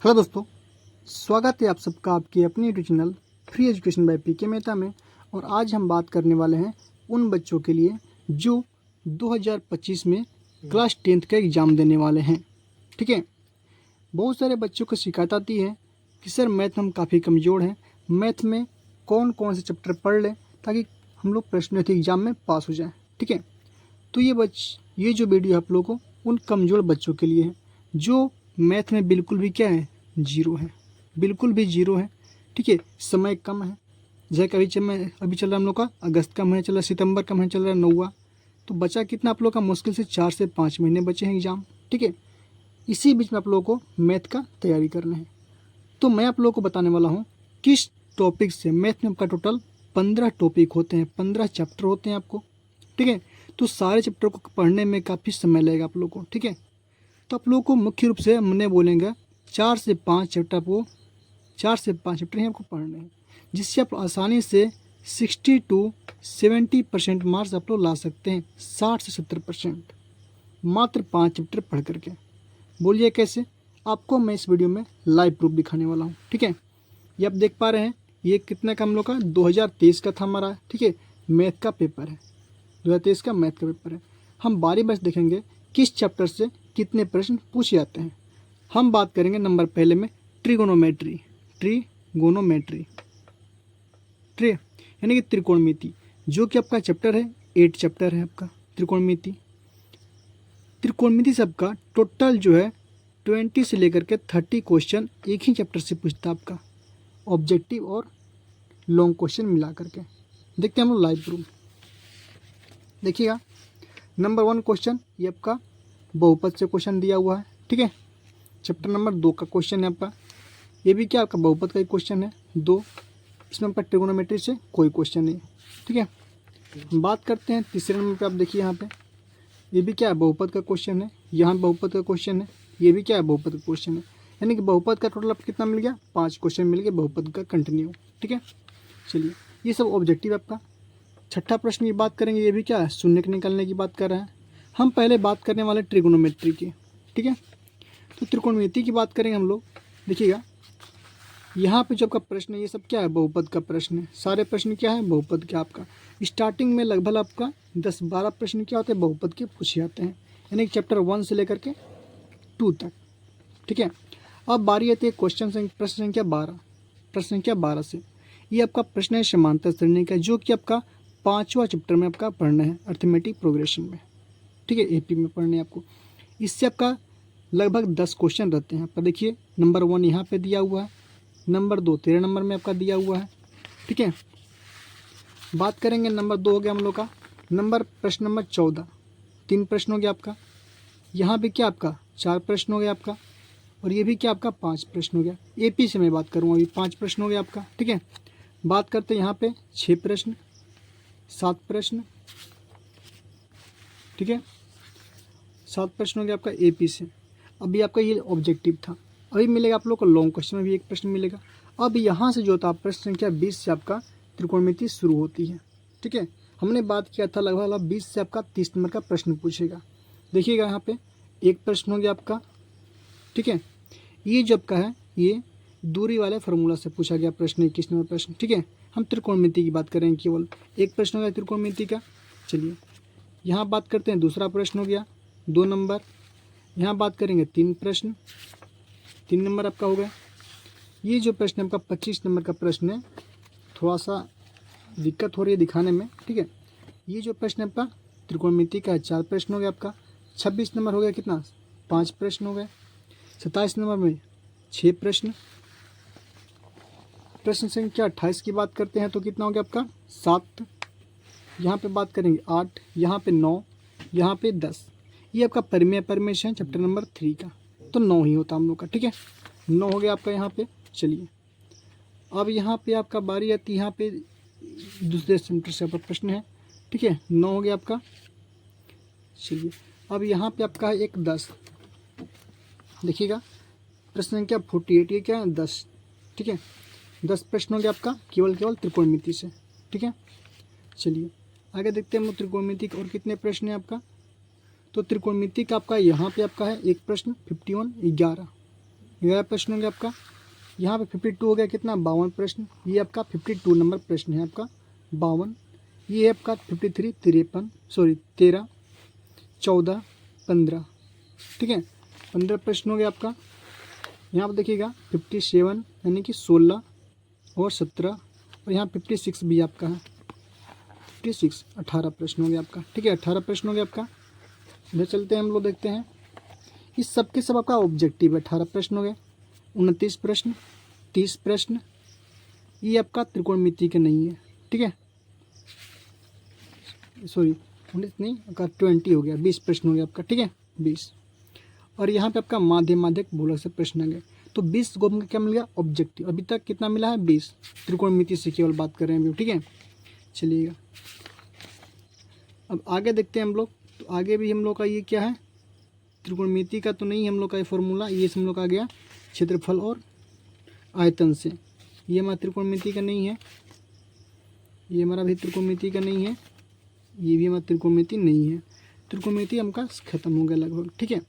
Hello दोस्तों, स्वागत है आप सबका आपके अपने YouTube channel free education by P K Mehta में। और आज हम बात करने वाले हैं उन बच्चों के लिए जो 2025 में क्लास 10th का एग्ज़ाम देने वाले हैं। ठीक है, बहुत सारे बच्चों को शिकायत आती है कि सर मैथ में हम काफ़ी कमज़ोर हैं, मैथ में कौन कौन से चैप्टर पढ़ लें ताकि हम लोग प्रश्नोत्तरी एग्ज़ाम में पास हो जाएँ। ठीक है, तो ये जो वीडियो आप लोगों को उन कमज़ोर बच्चों के लिए है जो मैथ में बिल्कुल भी क्या है, जीरो है, बिल्कुल भी जीरो है। ठीक है, समय कम है, जैसे कभी अभी चल रहा है हम लोग का अगस्त का महीना चल रहा है, सितंबर का महीना चल रहा है 9वां, तो बचा कितना आप लोग का, मुश्किल से 4 से 5 महीने बचे हैं एग्ज़ाम। ठीक है, इसी बीच में आप लोगों को मैथ का तैयारी करना है। तो मैं आप लोगों को बताने वाला हूँ किस टॉपिक से। मैथ में आपका टोटल 15 टॉपिक होते हैं, 15 चैप्टर होते हैं आपको। ठीक है, तो सारे चैप्टर को पढ़ने में काफ़ी समय लगेगा आप लोगों को। ठीक है, तो आप लोगों को मुख्य रूप से हमने बोलेंगे 4 से 5 चैप्टर आपको 4 से 5 चैप्टर ही आपको पढ़ने हैं, जिससे आप आसानी से 60 to 70% मार्क्स आप लोग ला सकते हैं। 60 से 70% मात्र 5 चैप्टर पढ़ करके। बोलिए कैसे? आपको मैं इस वीडियो में लाइव प्रूफ दिखाने वाला हूँ। ठीक है, ये आप देख पा रहे हैं, ये कितने का हम लोग का 2023 का था हमारा। ठीक है, मैथ का पेपर है, 2023 का मैथ का पेपर है। हम बारी बारी देखेंगे किस चैप्टर से कितने प्रश्न पूछे जाते हैं। हम बात करेंगे नंबर पहले में ट्रिगोनोमेट्री। ट्री यानी कि त्रिकोणमिति, जो कि आपका चैप्टर है 8 चैप्टर है आपका त्रिकोणमिति। त्रिकोणमिति से आपका टोटल जो है 20 से लेकर के 30 क्वेश्चन एक ही चैप्टर से पूछता है आपका, ऑब्जेक्टिव और लॉन्ग क्वेश्चन मिला करके। देखते हैं हम लोग लाइव प्रूफ। देखिएगा, नंबर 1 क्वेश्चन ये आपका बहुपद से क्वेश्चन दिया हुआ है। ठीक है, चैप्टर नंबर 2 का क्वेश्चन है आपका, ये भी क्या आपका बहुपद का एक क्वेश्चन है 2। इसमें आपका ट्रिगोनोमेट्री से कोई क्वेश्चन नहीं। ठीक है, बात करते हैं तीसरे नंबर पे। आप देखिए यहाँ पे, ये भी क्या है, बहुपद का क्वेश्चन है। यहाँ बहुपद का क्वेश्चन है, ये भी क्या है, बहुपद का क्वेश्चन है। यानी कि बहुपद का टोटल आपको कितना मिल गया, 5 क्वेश्चन मिल गए बहुपद का कंटिन्यू। ठीक है, चलिए ये सब ऑब्जेक्टिव आपका। छठा प्रश्न की बात करेंगे, ये भी क्या है, शून्य निकालने की बात कर रहे हैं। हम पहले बात करने वाले ट्रिगोनोमेट्री की। ठीक है, तो त्रिकोणमिति की बात करेंगे हम लोग। देखिएगा, यहाँ पे जो आपका प्रश्न है ये सब क्या है, बहुपद का प्रश्न है। सारे प्रश्न क्या है, बहुपद के। आपका स्टार्टिंग में लगभग आपका 10-12 प्रश्न क्या होते हैं, बहुपद के पूछे जाते हैं, यानी कि चैप्टर 1 से लेकर के 2 तक। ठीक है, अब बारी आती है प्रश्न संख्या 12 से। ये आपका प्रश्न है समांतर सरणी का, जो कि आपका 5वां चैप्टर में आपका पढ़ना है, अर्थमेटिक प्रोग्रेशन में। ठीक है, एपी में पढ़ने है आपको। इससे आपका लगभग 10 क्वेश्चन रहते हैं। आपका देखिए, नंबर 1 यहाँ पे दिया हुआ है, नंबर 2 13 नंबर में आपका दिया हुआ है। ठीक है, बात करेंगे नंबर 2 हो गया हम लोग का। प्रश्न नंबर 14, 3 प्रश्न हो गया आपका। यहाँ पे क्या आपका 4 प्रश्न हो गया आपका, और ये भी क्या आपका 5 प्रश्न हो गया। एपी से मैं बात करूँगा, अभी 5 प्रश्न हो गया आपका। ठीक है, बात करते हैं यहाँ पे 6 प्रश्न, 7 प्रश्न। ठीक है, 7 प्रश्न हो गया आपका एपी से। अभी आपका ये ऑब्जेक्टिव था। अभी मिलेगा आप लोग को लॉन्ग क्वेश्चन में भी एक प्रश्न मिलेगा। अब यहाँ से जो था प्रश्न संख्या 20 से आपका त्रिकोणमिति शुरू होती है। ठीक है, हमने बात किया था लगभग 20 से आपका 30 नंबर का प्रश्न पूछेगा। देखिएगा, यहाँ पे एक प्रश्न हो गया आपका। ठीक है, ये जो आपका है ये दूरी वाले फार्मूला से पूछा गया प्रश्न, 21 नंबर प्रश्न। ठीक है, हम त्रिकोणमिति की बात करेंगे, केवल एक प्रश्न हो गया त्रिकोणमिति का। चलिए यहाँ बात करते हैं, दूसरा प्रश्न हो गया 2 नंबर। यहाँ बात करेंगे 3 प्रश्न, 3 नंबर आपका हो गया। ये जो प्रश्न आपका 25 नंबर का प्रश्न है, थोड़ा सा दिक्कत हो रही है दिखाने में। ठीक है, ये जो प्रश्न आपका त्रिकोणमिति का है 4 प्रश्न हो गया आपका। 26 नंबर हो गया कितना, 5 प्रश्न हो गए। 27 नंबर में 6 प्रश्न। प्रश्न संख्या 28 की बात करते हैं तो कितना हो गया आपका 7। यहाँ पे बात करेंगे 8, यहाँ पे 9, यहाँ पे 10। ये आपका परिमेय परमेश है चैप्टर नंबर 3 का, तो 9 ही होता हम लोग का। ठीक है, 9 हो गया आपका यहाँ पे। चलिए अब यहाँ पे आपका बारी आती है, यहाँ पे दूसरे चैप्टर से आपका प्रश्न है। ठीक है, 9 हो गया आपका। चलिए अब यहाँ पे आपका है एक 10। देखिएगा, प्रश्न संख्या 48, ये क्या है 10। ठीक है, 10 प्रश्न हो गया आपका केवल त्रिकोणमिति से। ठीक है, चलिए आगे देखते हैं हम त्रिकोणमिति और कितने प्रश्न है आपका। तो त्रिकोणमिति का आपका यहाँ पे आपका है एक प्रश्न 51, 11। 11 प्रश्न हो गया आपका। यहाँ पे 52 हो गया कितना 52 प्रश्न। ये आपका 52 नंबर प्रश्न है आपका 52। ये है आपका 53 13 14 15, ठीक है 15 प्रश्न हो गया आपका। यहाँ पर देखिएगा 57 यानी कि 16 और 17, और यहाँ 56 भी आपका है 56 18 प्रश्न हो गया आपका, ठीक है 18 प्रश्न हो गया आपका। इधर चलते हैं हम लोग देखते हैं। इस सब के सब आपका ऑब्जेक्टिव है। 18 प्रश्न हो गए, 29 प्रश्न, 30 प्रश्न, ये आपका त्रिकोणमिति के नहीं है, ठीक है सॉरी 19 नहीं आपका 20 हो गया, 20 प्रश्न हो गया आपका, ठीक है 20। और यहाँ पे आपका माध्यक भूलक से प्रश्न आ गए। तो 20 को हमको क्या मिल गया ऑब्जेक्टिव। अभी तक कितना मिला है 20, त्रिकोणमिति से केवल बात कर रहे हैं अभी, ठीक है चलिएगा। अब आगे देखते हैं हम लोग। तो आगे भी हम लोग का ये क्या है त्रिकोणमिति का तो नहीं हम लोग का ये फॉर्मूला, ये हम लोग का आ गया क्षेत्रफल और आयतन से। ये हमारा त्रिकोणमिति का नहीं है, ये हमारा भी त्रिकोणमिति का नहीं है, ये भी हमारा त्रिकोणमिति नहीं है। त्रिकोणमिति हमका खत्म हो गया लगभग, ठीक है।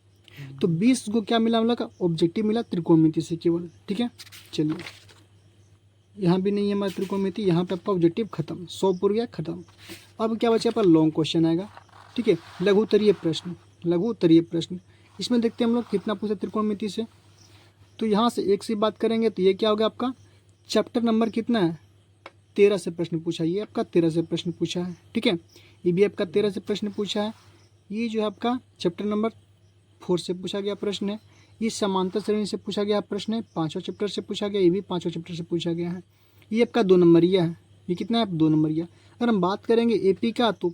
तो 20 को क्या मिला हम लोग का ऑब्जेक्टिव मिला त्रिकोणमिति से केवल, ठीक है चलिए। यहाँ भी नहीं है हमारा त्रिकोणमिति, यहाँ पे आपका ऑब्जेक्टिव खत्म, 100 पूर गया खत्म। अब क्या बचा पर लॉन्ग क्वेश्चन आएगा, ठीक है लघुत्तरीय प्रश्न। लघुत्तरीय प्रश्न इसमें देखते हैं हम लोग कितना पूछा त्रिकोणमिति से। तो यहाँ से एक से बात करेंगे तो ये क्या होगा आपका चैप्टर नंबर कितना है 13 से प्रश्न पूछा, ये आपका 13 से प्रश्न पूछा है, ठीक है ये भी आपका 13 से प्रश्न पूछा है। ये जो है आपका चैप्टर नंबर 4 से पूछा गया प्रश्न है। ये समांतर श्रेणी से पूछा गया प्रश्न है, 5वां चैप्टर से पूछा गया, ये भी 5वां चैप्टर से पूछा गया है। ये आपका 2 नंबरिया है, ये कितना है 2 नंबरिया। अगर हम बात करेंगे एपी का तो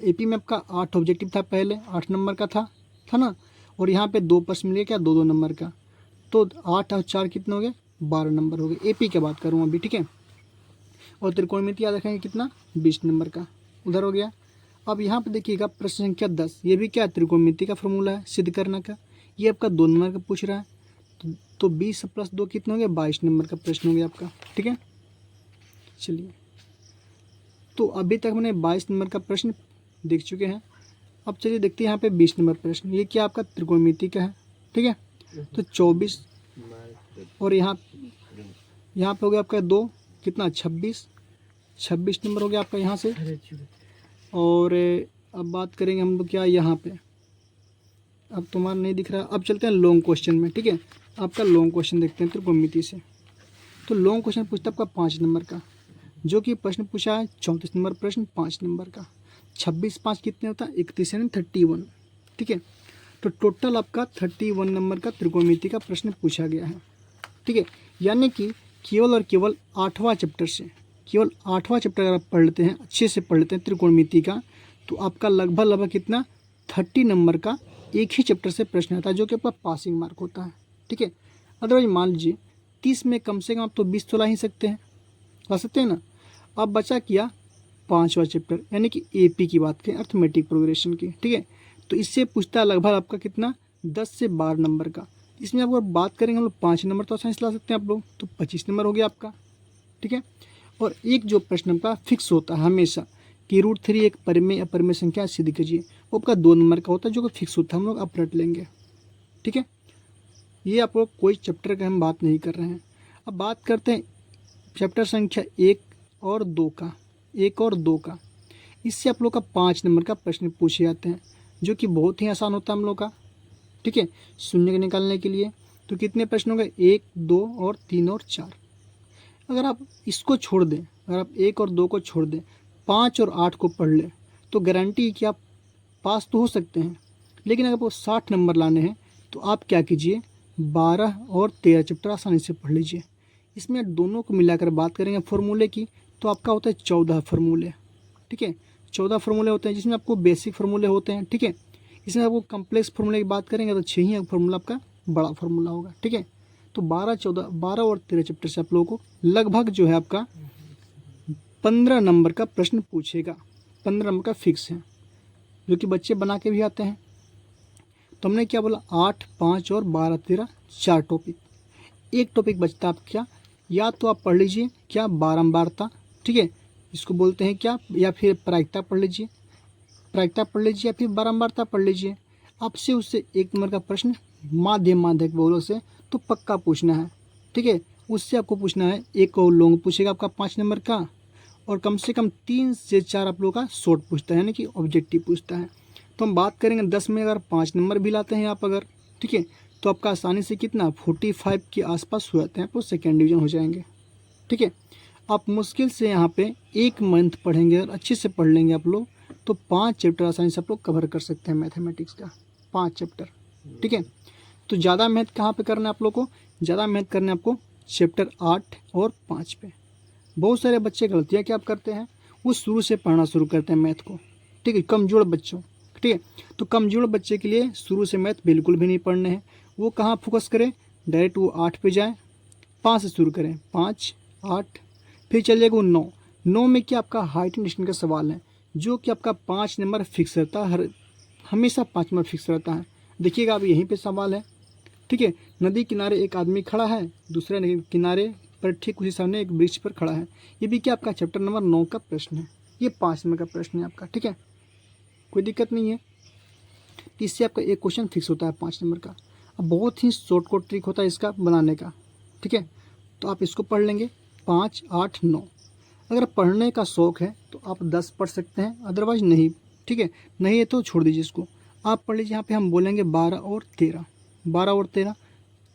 एपी में आपका 8 ऑब्जेक्टिव था, पहले 8 नंबर का था ना, और यहाँ पे 2 प्रश्न मिले क्या 2-2 नंबर का, तो 8 और 4 कितने हो गए 12 नंबर हो गए। एपी की बात करूँ अभी, ठीक है। और त्रिकोणमिति याद रखेंगे कितना 20 नंबर का, उधर हो गया। अब यहाँ पे देखिएगा प्रश्न संख्या 10, ये भी क्या त्रिकोणमिति का फॉर्मूला है सिद्ध करने का। ये आपका 2 नंबर का पूछ रहा है, तो 20 + 2 कितने हो गए 22 नंबर का प्रश्न हो गया आपका, ठीक है चलिए। तो अभी तक हमने 22 नंबर का प्रश्न देख चुके हैं। अब चलिए देखते हैं यहाँ पे 20 नंबर प्रश्न, ये क्या आपका त्रिकोणमिति का है, ठीक है। तो 24 और यहाँ पे हो गया आपका 2 कितना 26 नंबर हो गया आपका यहाँ से। और अब बात करेंगे हम लोग क्या यहाँ पे, अब तुम्हारा नहीं दिख रहा। अब चलते हैं लॉन्ग क्वेश्चन में, ठीक है आपका लॉन्ग क्वेश्चन देखते हैं त्रिकोणमिति से। तो लॉन्ग क्वेश्चन पूछता है आपका 5 नंबर का, जो कि प्रश्न पूछा है 34 नंबर प्रश्न 5 नंबर का। 26×5 कितने होता है 31 यानी 31, ठीक है। तो टोटल आपका 31 नंबर का त्रिकोणमिति का प्रश्न पूछा गया है, ठीक है। यानी कि केवल और केवल 8वां चैप्टर से, केवल 8वां चैप्टर अगर आप पढ़ लेते हैं अच्छे से पढ़ लेते हैं त्रिकोणमिति का, तो आपका लगभग कितना 30 नंबर का एक ही चैप्टर से प्रश्न आता है, जो कि आपका पासिंग मार्क होता है, ठीक है। अदरवाइज मान लीजिए 30 में कम से कम आप तो 20 तो ला ही सकते हैं, ला सकते हैं ना। अब बचा किया 5वां चैप्टर यानी कि एपी की बात करें अर्थमेटिक प्रोग्रेशन की, ठीक है। तो इससे पूछता है लगभग आपका कितना 10 से 12 नंबर का। इसमें आपको बात करेंगे हम लोग 5 नंबर तो आसानी से ला सकते हैं आप लोग, तो 25 नंबर हो गया आपका, ठीक है। और एक जो प्रश्न आपका फिक्स होता है हमेशा कि √3 एक परिमेय अपरिमेय संख्या सिद्ध कीजिए, वो आपका 2 नंबर का होता है, जो कि फिक्स होता है, हम लोग अब रट लेंगे, ठीक है। ये आप लोग कोई चैप्टर का हम बात नहीं कर रहे हैं। अब बात करते हैं चैप्टर संख्या 1 और 2 का। इससे आप लोग का 5 नंबर का प्रश्न पूछे जाते हैं, जो कि बहुत ही आसान होता है हम लोग का, ठीक है। शून्य के निकालने के लिए तो कितने प्रश्न हो गए 1, 2 और 3 और 4। अगर आप इसको छोड़ दें, अगर आप 1 और 2 को छोड़ दें, 5 और 8 को पढ़ लें, तो गारंटी है कि आप पास तो हो सकते हैं। लेकिन अगर आपको 60 नंबर लाने हैं तो आप क्या कीजिए 12 और 13 चैप्टर आसानी से पढ़ लीजिए। इसमें दोनों को मिलाकर बात करेंगे फार्मूले की, तो आपका होता है 14 फार्मूले, ठीक है। 14 फार्मूले होते हैं, जिसमें आपको बेसिक फार्मूले होते हैं, ठीक है। इसमें आपको कम्प्लेक्स फार्मूले की बात करेंगे तो 6 ही फार्मूला आपका बड़ा फार्मूला होगा, ठीक है। तो 12 और 13 चैप्टर से आप लोगों को लगभग जो है आपका 15 नंबर का प्रश्न पूछेगा, 15 नंबर का फिक्स है, जो कि बच्चे बना के भी आते हैं। तो हमने क्या बोला 8, 5 और 12, 13 4 टॉपिक। एक टॉपिक बचता आप क्या, या तो आप पढ़ लीजिए क्या बारंबारता, ठीक है, इसको बोलते हैं क्या, या फिर प्रायिकता पढ़ लीजिए, या फिर बारंबारता पढ़ लीजिए। आपसे उससे 1 नंबर का प्रश्न माध्यमिक वर्गों से तो पक्का पूछना है, ठीक है। उससे आपको पूछना है, एक और लॉन्ग पूछेगा आपका 5 नंबर का, और कम से कम 3 से 4 आप लोगों का शॉर्ट पूछता है, यानी कि ऑब्जेक्टिव पूछता है। तो हम बात करेंगे 10 में अगर 5 नंबर भी लाते हैं आप अगर, ठीक है, तो आपका आसानी से कितना 45 के आसपास हो जाते हैं, आपको सेकेंड डिवीजन हो जाएंगे, ठीक है। आप मुश्किल से यहाँ पे 1 मंथ पढ़ेंगे और अच्छे से पढ़ लेंगे आप लोग, तो 5 चैप्टर आसानी से आप लोग कवर कर सकते हैं मैथमेटिक्स का, 5 चैप्टर, ठीक है। तो ज़्यादा मेहनत कहाँ पे करना है आप लोग को, ज़्यादा मेहनत करना है आपको चैप्टर 8 और 5 पे। बहुत सारे बच्चे गलतियाँ क्या करते हैं, वो शुरू से पढ़ना शुरू करते हैं मैथ को, ठीक है, कमज़ोर बच्चों, ठीक है। तो कमज़ोर बच्चे के लिए शुरू से मैथ बिल्कुल भी नहीं पढ़ने हैं, वो कहाँ फोकस करें, डायरेक्ट वो 8 पे जाएँ, 5 से शुरू करें, 5, 8, फिर चलिएगा वो 9। 9 में क्या आपका हाइट एंड डिस्टेंस का सवाल है, जो कि आपका 5 नंबर फिक्स रहता है, हमेशा 5 नंबर फिक्स रहता है। देखिएगा अब यहीं पे सवाल है, ठीक है। नदी किनारे एक आदमी खड़ा है, दूसरे नदी किनारे पर ठीक उसी सामने एक वृक्ष पर खड़ा है। ये भी क्या आपका चैप्टर नंबर 9 का प्रश्न है, ये 5 नंबर का प्रश्न है आपका, ठीक है, कोई दिक्कत नहीं है। इससे आपका एक क्वेश्चन फिक्स होता है 5 नंबर का। अब बहुत ही शॉर्टकट ट्रिक होता है इसका बनाने का, ठीक है। तो आप इसको पढ़ लेंगे 5, 8, 9। अगर पढ़ने का शौक़ है तो आप 10 पढ़ सकते हैं, अदरवाइज नहीं, ठीक है। नहीं है तो छोड़ दीजिए इसको, आप पढ़ लीजिए। यहाँ पे हम बोलेंगे 12 और 13, 12 और 13,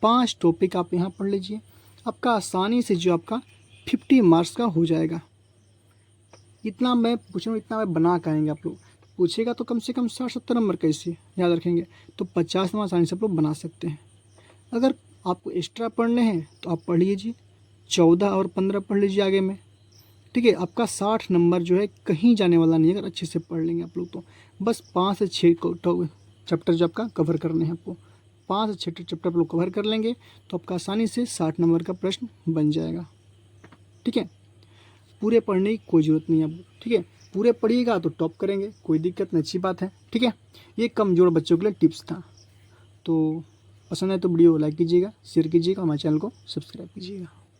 5 टॉपिक आप यहाँ पढ़ लीजिए। आपका आसानी से जो आपका 50 मार्क्स का हो जाएगा। इतना मैं पूछ रहा हूँ, इतना मैं बना करेंगे आप लोग, पूछेगा तो कम से कम 60-70 नंबर कैसे याद रखेंगे, तो 50 नंबर आसानी से आप लोग बना सकते हैं। अगर आपको एक्स्ट्रा पढ़ने हैं तो आप पढ़ लीजिए 14 और 15 पढ़ लीजिए आगे में, ठीक है। आपका 60 नंबर जो है कहीं जाने वाला नहीं है अगर अच्छे से पढ़ लेंगे आप लोग तो। बस 5 से 6 चैप्टर जो आपका कवर करने हैं आपको, 5 से 6 चैप्टर आप लोग कवर कर लेंगे तो आपका आसानी से 60 नंबर का प्रश्न बन जाएगा, ठीक है। पूरे पढ़ने की कोई ज़रूरत नहीं है आपको, ठीक है। पूरे पढ़िएगा तो टॉप करेंगे, कोई दिक्कत नहीं, अच्छी बात है, ठीक है। ये कमज़ोर बच्चों के लिए टिप्स था। तो पसंद है तो वीडियो को लाइक कीजिएगा, शेयर कीजिएगा, हमारे चैनल को सब्सक्राइब कीजिएगा।